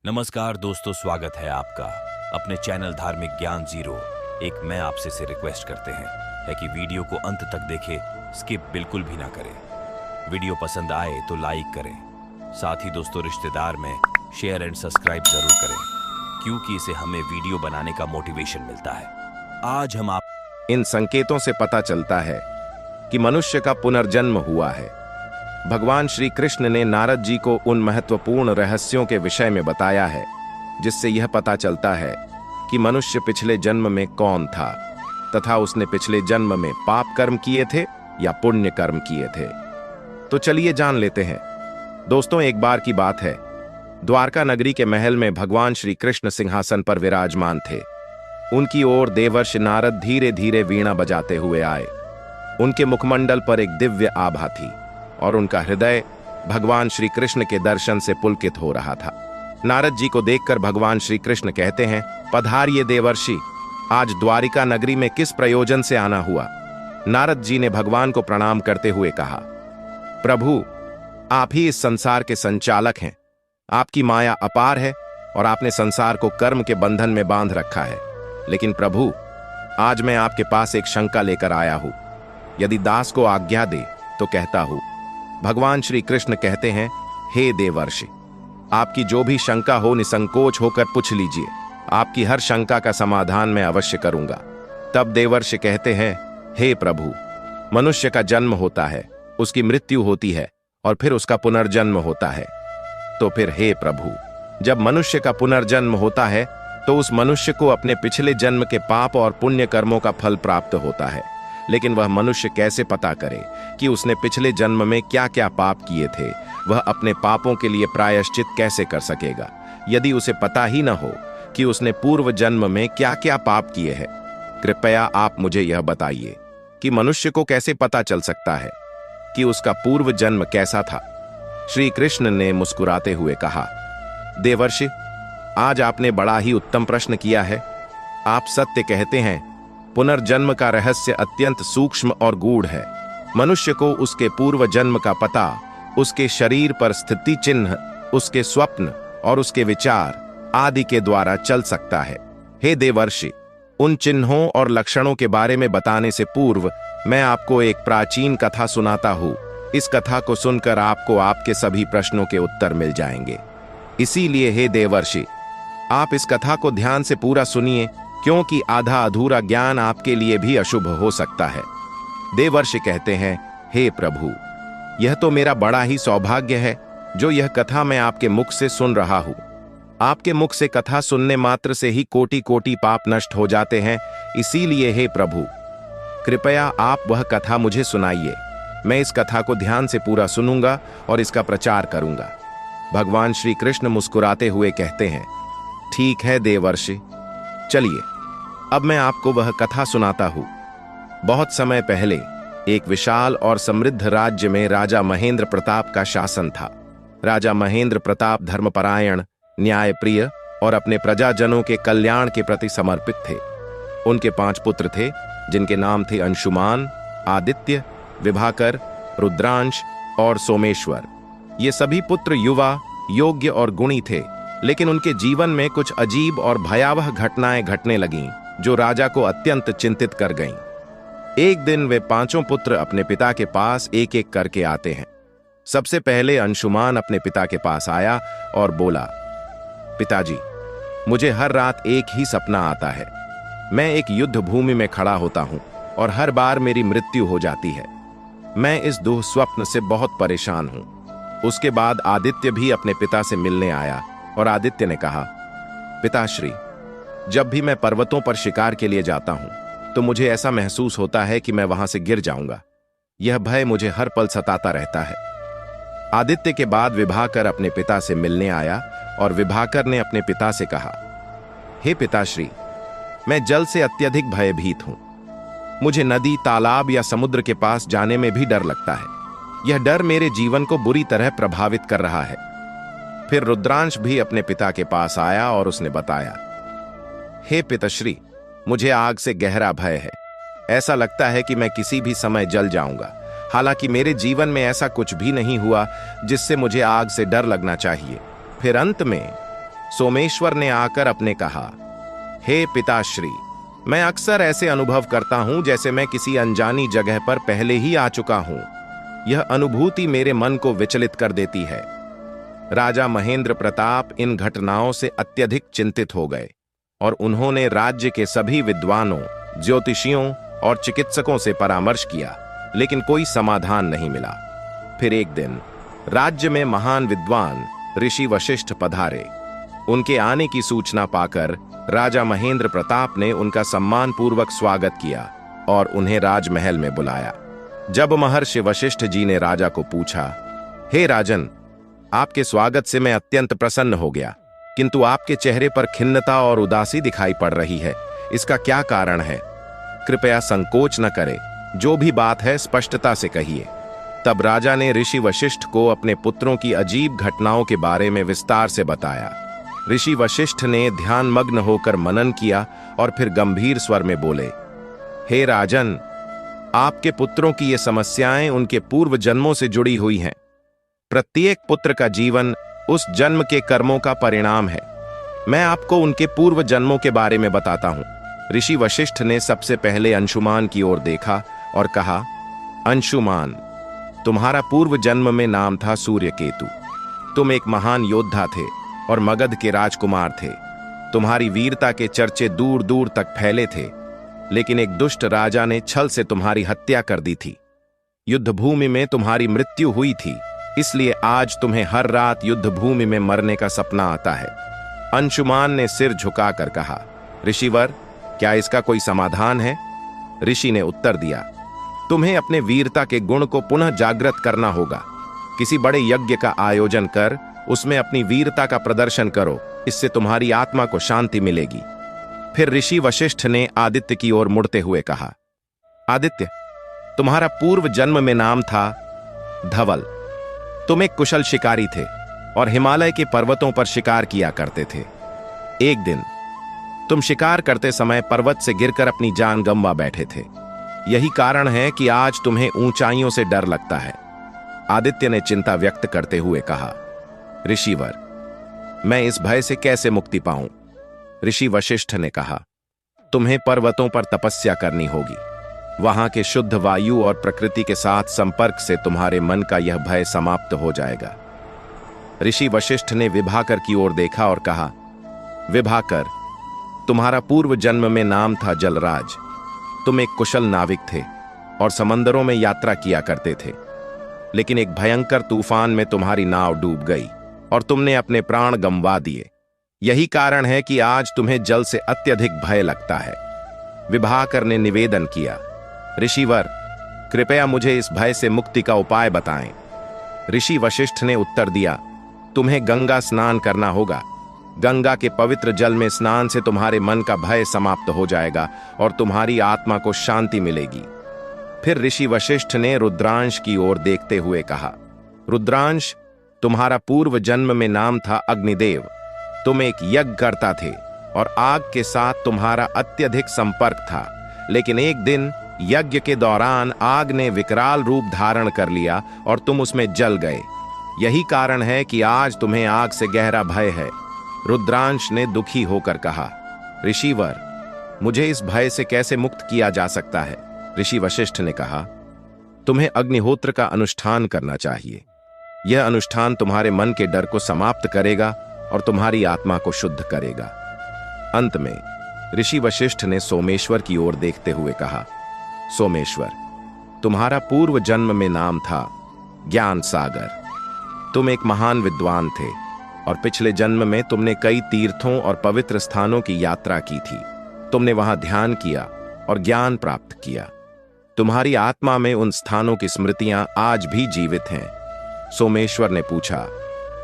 नमस्कार दोस्तों, स्वागत है आपका अपने चैनल धार्मिक ज्ञान जीरो। एक मैं आपसे से रिक्वेस्ट करते हैं कि वीडियो को अंत तक देखें, स्किप बिल्कुल भी ना करें। वीडियो पसंद आए तो लाइक करें, साथ ही दोस्तों रिश्तेदार में शेयर एंड सब्सक्राइब जरूर करें, क्योंकि इसे हमें वीडियो बनाने का मोटिवेशन मिलता है। आज हम आप इन संकेतों से पता चलता है कि मनुष्य का पुनर्जन्म हुआ है। भगवान श्री कृष्ण ने नारद जी को उन महत्वपूर्ण रहस्यों के विषय में बताया है जिससे यह पता चलता है कि मनुष्य पिछले जन्म में कौन था तथा उसने पिछले जन्म में पाप कर्म किए थे या पुण्य कर्म किए थे। तो चलिए जान लेते हैं। दोस्तों, एक बार की बात है, द्वारका नगरी के महल में भगवान श्री कृष्ण सिंहासन पर विराजमान थे। उनकी ओर देवर्षि नारद धीरे धीरे वीणा बजाते हुए आए। उनके मुखमंडल पर एक दिव्य आभा थी और उनका हृदय भगवान श्री कृष्ण के दर्शन से पुलकित हो रहा था। नारद जी को देखकर भगवान श्री कृष्ण कहते हैं, पधारिए देवर्षि, आज द्वारिका नगरी में किस प्रयोजन से आना हुआ? नारद जी ने भगवान को प्रणाम करते हुए कहा, प्रभु, आप ही इस संसार के संचालक हैं। आपकी माया अपार है और आपने संसार को कर्म के बंधन में बांध रखा है। लेकिन प्रभु, आज मैं आपके पास एक शंका लेकर आया हूं। यदि दास को आज्ञा दे तो कहता हूं। भगवान श्री कृष्ण कहते हैं, हे देवर्षि, आपकी जो भी शंका हो निसंकोच होकर पूछ लीजिए। आपकी हर शंका का समाधान मैं अवश्य करूंगा। तब देवर्षि कहते हैं, हे प्रभु, मनुष्य का जन्म होता है, उसकी मृत्यु होती है और फिर उसका पुनर्जन्म होता है। तो फिर हे प्रभु, जब मनुष्य का पुनर्जन्म होता है तो उस मनुष्य को अपने पिछले जन्म के पाप और पुण्य कर्मों का फल प्राप्त होता है। लेकिन वह मनुष्य कैसे पता करे कि उसने पिछले जन्म में क्या क्या पाप किए थे? वह अपने पापों के लिए प्रायश्चित कैसे कर सकेगा यदि उसे पता ही न हो कि उसने पूर्व जन्म में क्या क्या पाप किए हैं? कृपया आप मुझे यह बताइए कि मनुष्य को कैसे पता चल सकता है कि उसका पूर्व जन्म कैसा था? श्री कृष्ण ने मुस्कुराते हुए कहा, देवर्षि, आज आपने बड़ा ही उत्तम प्रश्न किया है। आप सत्य कहते हैं। पुनर्जन्म का रहस्य अत्यंत सूक्ष्म और गूढ़ है। मनुष्य को उसके पूर्व जन्म का पता उसके शरीर पर स्थिति चिन्ह, उसके स्वप्न और उसके विचार आदि के द्वारा चल सकता है। हे देवर्षि, उन चिन्हों और लक्षणों के बारे में बताने से पूर्व मैं आपको एक प्राचीन कथा सुनाता हूँ। इस कथा को सुनकर आपको आपके सभी प्रश्नों के उत्तर मिल जाएंगे। इसीलिए हे देवर्षि, आप इस कथा को ध्यान से पूरा सुनिए, क्योंकि आधा अधूरा ज्ञान आपके लिए भी अशुभ हो सकता है। देवर्षि कहते हैं, हे प्रभु, यह तो मेरा बड़ा ही सौभाग्य है जो यह कथा मैं आपके मुख से सुन रहा हूं। आपके मुख से कथा सुनने मात्र से ही कोटि कोटि पाप नष्ट हो जाते हैं। इसीलिए हे प्रभु, कृपया आप वह कथा मुझे सुनाइए। मैं इस कथा को ध्यान से पूरा सुनूंगा और इसका प्रचार करूंगा। भगवान श्री कृष्ण मुस्कुराते हुए कहते हैं, ठीक है देवर्षि, चलिए अब मैं आपको वह कथा सुनाता हूं। बहुत समय पहले एक विशाल और समृद्ध राज्य में राजा महेंद्र प्रताप का शासन था। राजा महेंद्र प्रताप धर्मपरायण, न्यायप्रिय और अपने प्रजाजनों के कल्याण के प्रति समर्पित थे। उनके 5 पुत्र थे, जिनके नाम थे अंशुमान, आदित्य, विभाकर, रुद्रांश और सोमेश्वर। ये सभी पुत्र युवा, योग्य और गुणी थे, लेकिन उनके जीवन में कुछ अजीब और भयावह घटनाएं घटने लगीं जो राजा को अत्यंत चिंतित कर गईं। एक दिन वे 5 पुत्र अपने पिता के पास एक एक करके आते हैं। सबसे पहले अंशुमान अपने पिता के पास आया और बोला, पिताजी, मुझे हर रात एक ही सपना आता है। मैं एक युद्ध भूमि में खड़ा होता हूं और हर बार मेरी मृत्यु हो जाती है। मैं इस दुःस्वप्न से बहुत परेशान हूं। उसके बाद आदित्य भी अपने पिता से मिलने आया और आदित्य ने कहा, पिताश्री, जब भी मैं पर्वतों पर शिकार के लिए जाता हूं तो मुझे ऐसा महसूस होता है कि मैं वहां से गिर जाऊंगा। यह भय मुझे हर पल सताता रहता है। आदित्य के बाद विभाकर अपने पिता से मिलने आया और विभाकर ने अपने पिता से कहा, हे पिताश्री, मैं जल से अत्यधिक भयभीत हूं। मुझे नदी, तालाब या समुद्र के पास जाने में भी डर लगता है। यह डर मेरे जीवन को बुरी तरह प्रभावित कर रहा है। फिर रुद्रांश भी अपने पिता के पास आया और उसने बताया, हे पिताश्री, मुझे आग से गहरा भय है। ऐसा लगता है कि मैं किसी भी समय जल जाऊंगा। हालांकि मेरे जीवन में ऐसा कुछ भी नहीं हुआ जिससे मुझे आग से डर लगना चाहिए। फिर अंत में सोमेश्वर ने आकर अपने कहा, हे पिताश्री, मैं अक्सर ऐसे अनुभव करता हूं जैसे मैं किसी अनजानी जगह पर पहले ही आ चुका हूं। यह अनुभूति मेरे मन को विचलित कर देती है। राजा महेंद्र प्रताप इन घटनाओं से अत्यधिक चिंतित हो गए और उन्होंने राज्य के सभी विद्वानों, ज्योतिषियों और चिकित्सकों से परामर्श किया, लेकिन कोई समाधान नहीं मिला। फिर एक दिन राज्य में महान विद्वान ऋषि वशिष्ठ पधारे। उनके आने की सूचना पाकर राजा महेंद्र प्रताप ने उनका सम्मानपूर्वक स्वागत किया और उन्हें राजमहल में बुलाया। जब महर्षि वशिष्ठ जी ने राजा को पूछा, हे राजन, आपके स्वागत से मैं अत्यंत प्रसन्न हो गया, किंतु आपके चेहरे पर खिन्नता और उदासी दिखाई पड़ रही है। इसका क्या कारण है? कृपया संकोच न करें, जो भी बात है स्पष्टता से कहिए। तब राजा ने ऋषि वशिष्ठ को अपने पुत्रों की अजीब घटनाओं के बारे में विस्तार से बताया। ऋषि वशिष्ठ ने ध्यानमग्न होकर मनन किया और फिर गंभीर स्वर में बोले, हे राजन, आपके पुत्रों की ये समस्याएं उनके पूर्व जन्मों से जुड़ी हुई हैं। प्रत्येक पुत्र का जीवन उस जन्म के कर्मों का परिणाम है। मैं आपको उनके पूर्व जन्मों के बारे में बताता हूं। ऋषि वशिष्ठ ने सबसे पहले अंशुमान की ओर देखा और कहा, अंशुमान, तुम्हारा पूर्व जन्म में नाम था सूर्यकेतु। तुम एक महान योद्धा थे और मगध के राजकुमार थे। तुम्हारी वीरता के चर्चे दूर दूर तक फैले थे, लेकिन एक दुष्ट राजा ने छल से तुम्हारी हत्या कर दी थी। युद्ध भूमि में तुम्हारी मृत्यु हुई थी, इसलिए आज तुम्हें हर रात युद्ध भूमि में मरने का सपना आता है। अंशुमान ने सिर झुकाकर कहा, ऋषिवर, क्या इसका कोई समाधान है? ऋषि ने उत्तर दिया, तुम्हें अपने वीरता के गुण को पुनः जागृत करना होगा। किसी बड़े यज्ञ का आयोजन कर उसमें अपनी वीरता का प्रदर्शन करो, इससे तुम्हारी आत्मा को शांति मिलेगी। फिर ऋषि वशिष्ठ ने आदित्य की ओर मुड़ते हुए कहा, आदित्य, तुम्हारा पूर्व जन्म में नाम था धवल। तुम एक कुशल शिकारी थे और हिमालय के पर्वतों पर शिकार किया करते थे। एक दिन तुम शिकार करते समय पर्वत से गिरकर अपनी जान गंवा बैठे थे। यही कारण है कि आज तुम्हें ऊंचाइयों से डर लगता है। आदित्य ने चिंता व्यक्त करते हुए कहा, ऋषिवर, मैं इस भय से कैसे मुक्ति पाऊं? ऋषि वशिष्ठ ने कहा, तुम्हें पर्वतों पर तपस्या करनी होगी। वहां के शुद्ध वायु और प्रकृति के साथ संपर्क से तुम्हारे मन का यह भय समाप्त हो जाएगा। ऋषि वशिष्ठ ने विभाकर की ओर देखा और कहा, विभाकर, तुम्हारा पूर्व जन्म में नाम था जलराज। तुम एक कुशल नाविक थे और समंदरों में यात्रा किया करते थे, लेकिन एक भयंकर तूफान में तुम्हारी नाव डूब गई और तुमने अपने प्राण गंवा दिए। यही कारण है कि आज तुम्हें जल से अत्यधिक भय लगता है। विभाकर ने निवेदन किया, ऋषिवर, कृपया मुझे इस भय से मुक्ति का उपाय बताएं। ऋषि वशिष्ठ ने उत्तर दिया, तुम्हें गंगा स्नान करना होगा। गंगा के पवित्र जल में स्नान से तुम्हारे मन का भय समाप्त हो जाएगा और तुम्हारी आत्मा को शांति मिलेगी। फिर ऋषि वशिष्ठ ने रुद्रांश की ओर देखते हुए कहा, रुद्रांश, तुम्हारा पूर्व जन्म में नाम था अग्निदेव। तुम एक यज्ञ करता थे और आग के साथ तुम्हारा अत्यधिक संपर्क था, लेकिन एक दिन यज्ञ के दौरान आग ने विकराल रूप धारण कर लिया और तुम उसमें जल गए। यही कारण है कि आज तुम्हें आग से गहरा भय है। रुद्रांश ने दुखी होकर कहा, ऋषिवर, मुझे इस भय से कैसे मुक्त किया जा सकता है? ऋषि वशिष्ठ ने कहा, तुम्हें अग्निहोत्र का अनुष्ठान करना चाहिए। यह अनुष्ठान तुम्हारे मन के डर को समाप्त करेगा और तुम्हारी आत्मा को शुद्ध करेगा। अंत में ऋषि वशिष्ठ ने सोमेश्वर की ओर देखते हुए कहा, सोमेश्वर, तुम्हारा पूर्व जन्म में नाम था ज्ञान सागर। तुम एक महान विद्वान थे और पिछले जन्म में तुमने कई तीर्थों और पवित्र स्थानों की यात्रा की थी। तुमने वहां ध्यान किया और ज्ञान प्राप्त किया। तुम्हारी आत्मा में उन स्थानों की स्मृतियां आज भी जीवित हैं। सोमेश्वर ने पूछा,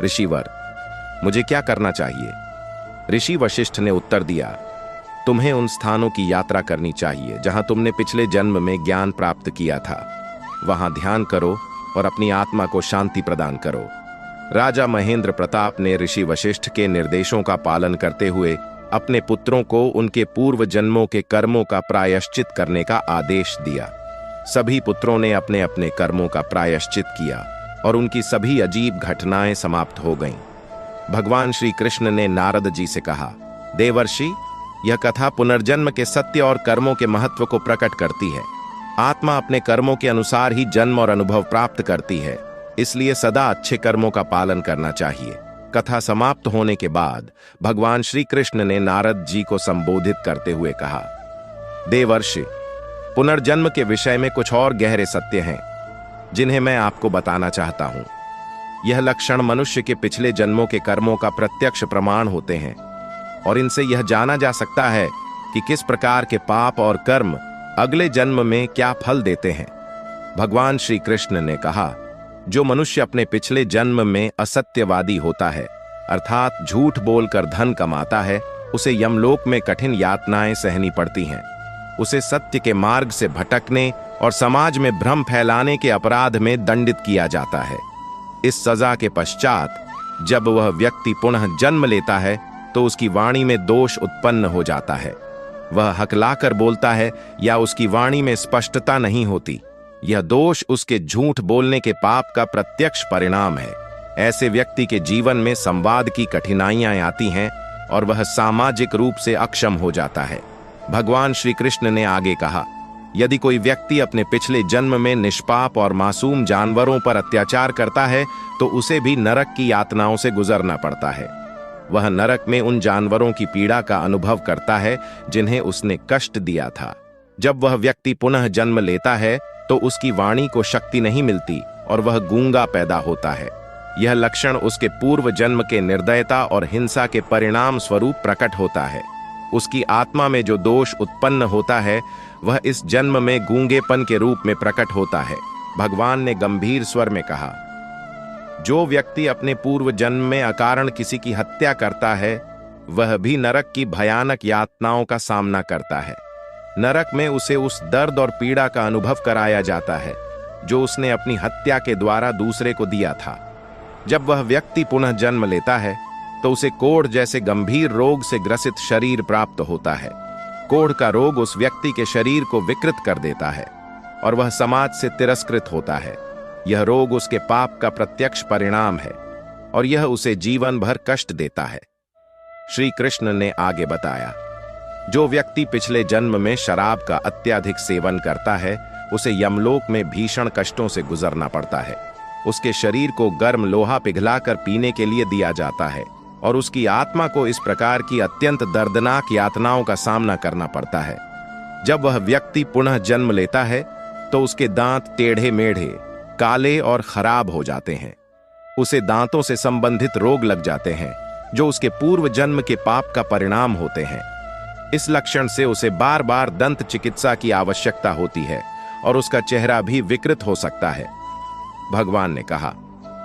ऋषिवर, मुझे क्या करना चाहिए? ऋषि वशिष्ठ ने उत्तर दिया, तुम्हें उन स्थानों की यात्रा करनी चाहिए जहां तुमने पिछले जन्म में ज्ञान प्राप्त किया था। वहां ध्यान करो और अपनी आत्मा को शांति प्रदान करो। राजा महेंद्र प्रताप ने ऋषि वशिष्ठ के निर्देशों का पालन करते हुए अपने पुत्रों को उनके पूर्व जन्मों के कर्मों का प्रायश्चित करने का आदेश दिया। सभी पुत्रों ने अपने अपने कर्मों का प्रायश्चित किया और उनकी सभी अजीब घटनाएं समाप्त हो गईं। भगवान श्री कृष्ण ने नारद जी से कहा, देवर्षि, यह कथा पुनर्जन्म के सत्य और कर्मों के महत्व को प्रकट करती है। आत्मा अपने कर्मों के अनुसार ही जन्म और अनुभव प्राप्त करती है, इसलिए सदा अच्छे कर्मों का पालन करना चाहिए। कथा समाप्त होने के बाद भगवान श्री कृष्ण ने नारद जी को संबोधित करते हुए कहा, देवर्षि, पुनर्जन्म के विषय में कुछ और गहरे सत्य हैं जिन्हें मैं आपको बताना चाहता हूं। यह लक्षण मनुष्य के पिछले जन्मों के कर्मों का प्रत्यक्ष प्रमाण होते हैं और इनसे यह जाना जा सकता है कि किस प्रकार के पाप और कर्म अगले जन्म में क्या फल देते हैं। भगवान श्री कृष्ण ने कहा, जो मनुष्य अपने पिछले जन्म में असत्यवादी होता है, अर्थात झूठ बोलकर धन कमाता है, उसे यमलोक में कठिन यातनाएं सहनी पड़ती हैं। उसे सत्य के मार्ग से भटकने और समाज में भ्रम फैलाने के अपराध में दंडित किया जाता है। इस सजा के पश्चात जब वह व्यक्ति पुनः जन्म लेता है तो उसकी वाणी में दोष उत्पन्न हो जाता है। वह हकलाकर बोलता है या उसकी वाणी में स्पष्टता नहीं होती। यह दोष उसके झूठ बोलने के पाप का प्रत्यक्ष परिणाम है। ऐसे व्यक्ति के जीवन में संवाद की कठिनाइयां आती हैं और वह सामाजिक रूप से अक्षम हो जाता है। भगवान श्री कृष्ण ने आगे कहा, यदि कोई व्यक्ति अपने पिछले जन्म में निष्पाप और मासूम जानवरों पर अत्याचार करता है तो उसे भी नरक की यातनाओं से गुजरना पड़ता है। वह नरक में उन जानवरों की पीड़ा का अनुभव करता है जिन्हें उसने कष्ट दिया था। जब वह व्यक्ति पुनः जन्म लेता है तो उसकी वाणी को शक्ति नहीं मिलती और वह गूंगा पैदा होता है। यह लक्षण उसके पूर्व जन्म के निर्दयता और हिंसा के परिणाम स्वरूप प्रकट होता है। उसकी आत्मा में जो दोष उत्पन्न होता है वह इस जन्म में गूंगेपन के रूप में प्रकट होता है। भगवान ने गंभीर स्वर में कहा, जो व्यक्ति अपने पूर्व जन्म में अकारण किसी की हत्या करता है वह भी नरक की भयानक यातनाओं का सामना करता है। नरक में उसे उस दर्द और पीड़ा का अनुभव कराया जाता है जो उसने अपनी हत्या के द्वारा दूसरे को दिया था। जब वह व्यक्ति पुनः जन्म लेता है तो उसे कोढ़ जैसे गंभीर रोग से ग्रसित शरीर प्राप्त होता है। कोढ़ का रोग उस व्यक्ति के शरीर को विकृत कर देता है और वह समाज से तिरस्कृत होता है। यह रोग उसके पाप का प्रत्यक्ष परिणाम है और यह उसे जीवन भर कष्ट देता है। श्री कृष्ण ने आगे बताया, जो व्यक्ति पिछले जन्म में शराब का अत्यधिक सेवन करता है उसे यमलोक में भीषण कष्टों से गुजरना पड़ता है। उसके शरीर को गर्म लोहा पिघलाकर पीने के लिए दिया जाता है और उसकी आत्मा को इस प्रकार की अत्यंत दर्दनाक यातनाओं का सामना करना पड़ता है। जब वह व्यक्ति पुनः जन्म लेता है तो उसके दांत टेढ़े मेढ़े, काले और खराब हो जाते हैं। उसे दांतों से संबंधित रोग लग जाते हैं जो उसके पूर्व जन्म के पाप का परिणाम होते हैं। इस लक्षण से उसे बार बार दंत चिकित्सा की आवश्यकता होती है और उसका चेहरा भी विकृत हो सकता है। भगवान ने कहा,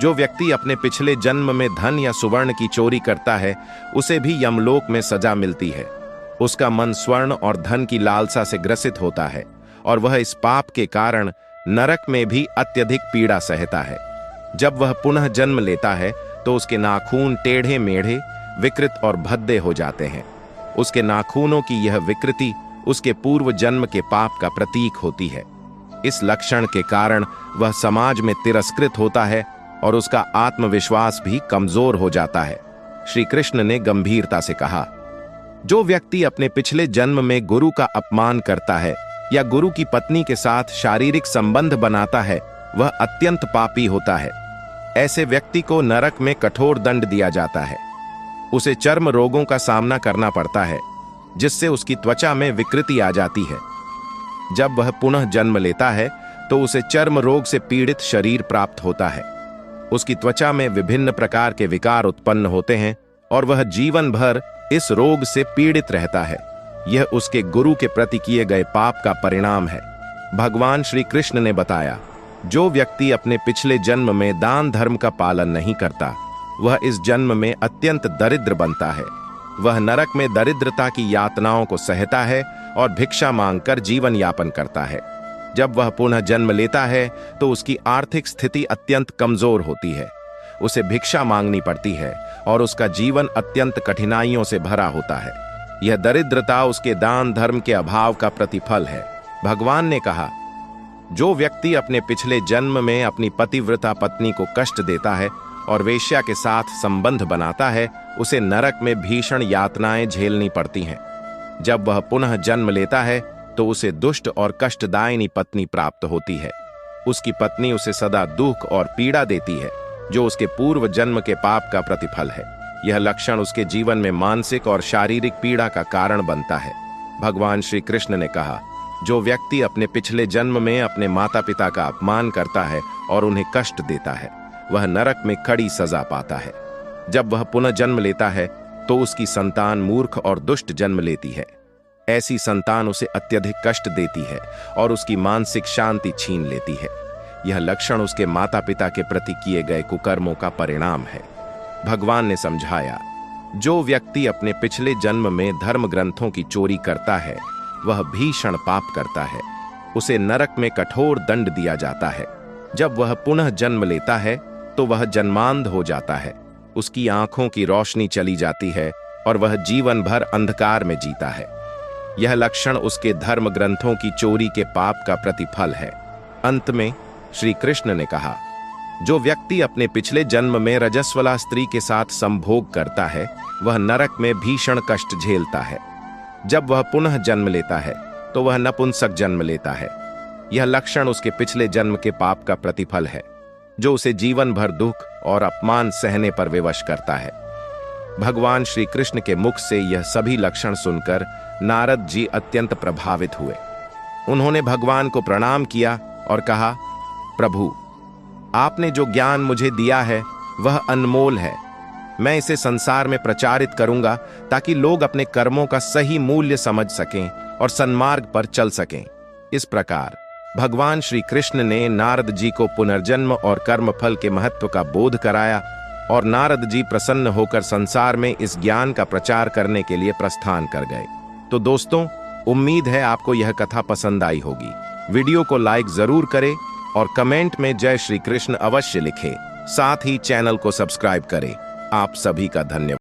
जो व्यक्ति अपने पिछले जन्म में धन या सुवर्ण की चोरी करता है उसे भी यमलोक में सजा मिलती है। उसका मन स्वर्ण और धन की लालसा से ग्रसित होता है और वह इस पाप के कारण नरक में भी अत्यधिक पीड़ा सहता है। जब वह पुनः जन्म लेता है तो उसके नाखून टेढ़े मेढ़े, विकृत और भद्दे हो जाते हैं। उसके नाखूनों की यह विकृति उसके पूर्व जन्म के पाप का प्रतीक होती है। इस लक्षण के कारण वह समाज में तिरस्कृत होता है और उसका आत्मविश्वास भी कमजोर हो जाता है। श्री कृष्ण ने गंभीरता से कहा, जो व्यक्ति अपने पिछले जन्म में गुरु का अपमान करता है या गुरु की पत्नी के साथ शारीरिक संबंध बनाता है वह अत्यंत पापी होता है। ऐसे व्यक्ति को नरक में कठोर दंड दिया जाता है। उसे चर्म रोगों का सामना करना पड़ता है जिससे उसकी त्वचा में विकृति आ जाती है। जब वह पुनः जन्म लेता है तो उसे चर्म रोग से पीड़ित शरीर प्राप्त होता है। उसकी त्वचा में विभिन्न प्रकार के विकार उत्पन्न होते हैं और वह जीवन भर इस रोग से पीड़ित रहता है। यह उसके गुरु के प्रति किए गए पाप का परिणाम है। भगवान श्री कृष्ण ने बताया, जो व्यक्ति अपने पिछले जन्म में दान धर्म का पालन नहीं करता वह इस जन्म में अत्यंत दरिद्र बनता है। वह नरक में दरिद्रता की यातनाओं को सहता है और भिक्षा मांगकर जीवन यापन करता है। जब वह पुनः जन्म लेता है तो उसकी आर्थिक स्थिति अत्यंत कमजोर होती है। उसे भिक्षा मांगनी पड़ती है और उसका जीवन अत्यंत कठिनाइयों से भरा होता है। यह दरिद्रता उसके दान धर्म के अभाव का प्रतिफल है। भगवान ने कहा, जो व्यक्ति अपने पिछले जन्म में अपनी पतिव्रता पत्नी को कष्ट देता है और वेश्या के साथ संबंध बनाता है, उसे नरक में भीषण यातनाएं झेलनी पड़ती हैं। जब वह पुनः जन्म लेता है तो उसे दुष्ट और कष्टदायिनी पत्नी प्राप्त होती है। उसकी पत्नी उसे सदा दुख और पीड़ा देती है, जो उसके पूर्व जन्म के पाप का प्रतिफल है। यह लक्षण उसके जीवन में मानसिक और शारीरिक पीड़ा का कारण बनता है। भगवान श्री कृष्ण ने कहा, जो व्यक्ति अपने पिछले जन्म में अपने माता पिता का अपमान करता है और उन्हें कष्ट देता है, वह नरक में कड़ी सजा पाता है। जब वह पुनः जन्म लेता है तो उसकी संतान मूर्ख और दुष्ट जन्म लेती है। ऐसी संतान उसे अत्यधिक कष्ट देती है और उसकी मानसिक शांति छीन लेती है। यह लक्षण उसके माता पिता के प्रति किए गए कुकर्मों का परिणाम है। भगवान ने समझाया, जो व्यक्ति अपने पिछले जन्म में धर्म ग्रंथों की चोरी करता है, वह भीषण पाप करता है। उसे नरक में कठोर दंड दिया जाता है। जब वह पुनः जन्म लेता है तो वह जन्मांध हो जाता है। उसकी आंखों की रोशनी चली जाती है और वह जीवन भर अंधकार में जीता है। यह लक्षण उसके धर्म ग्रंथों की चोरी के पाप का प्रतिफल है। अंत में श्री कृष्ण ने कहा, जो व्यक्ति अपने पिछले जन्म में रजस्वला स्त्री के साथ संभोग करता है, वह नरक में भीषण कष्ट झेलता है। जब वह पुनः जन्म लेता है तो वह नपुंसक जन्म लेता है। यह लक्षण उसके पिछले जन्म के पाप का प्रतिफल है, जो उसे जीवन भर दुख और अपमान सहने पर विवश करता है। भगवान श्री कृष्ण के मुख से यह सभी लक्षण सुनकर नारद जी अत्यंत प्रभावित हुए। उन्होंने भगवान को प्रणाम किया और कहा, प्रभु, आपने जो ज्ञान मुझे दिया है वह अनमोल है। मैं इसे संसार में प्रचारित करूंगा ताकि लोग अपने कर्मों का सही मूल्य समझ सकें और सन्मार्ग पर चल सकें। इस प्रकार भगवान श्री कृष्ण ने नारद जी को पुनर्जन्म और कर्मफल के महत्व का बोध कराया और नारद जी प्रसन्न होकर संसार में इस ज्ञान का प्रचार करने के लिए प्रस्थान कर गए। तो दोस्तों, उम्मीद है आपको यह कथा पसंद आई होगी। वीडियो को लाइक जरूर करें और कमेंट में जय श्री कृष्ण अवश्य लिखें। साथ ही चैनल को सब्सक्राइब करें। आप सभी का धन्यवाद।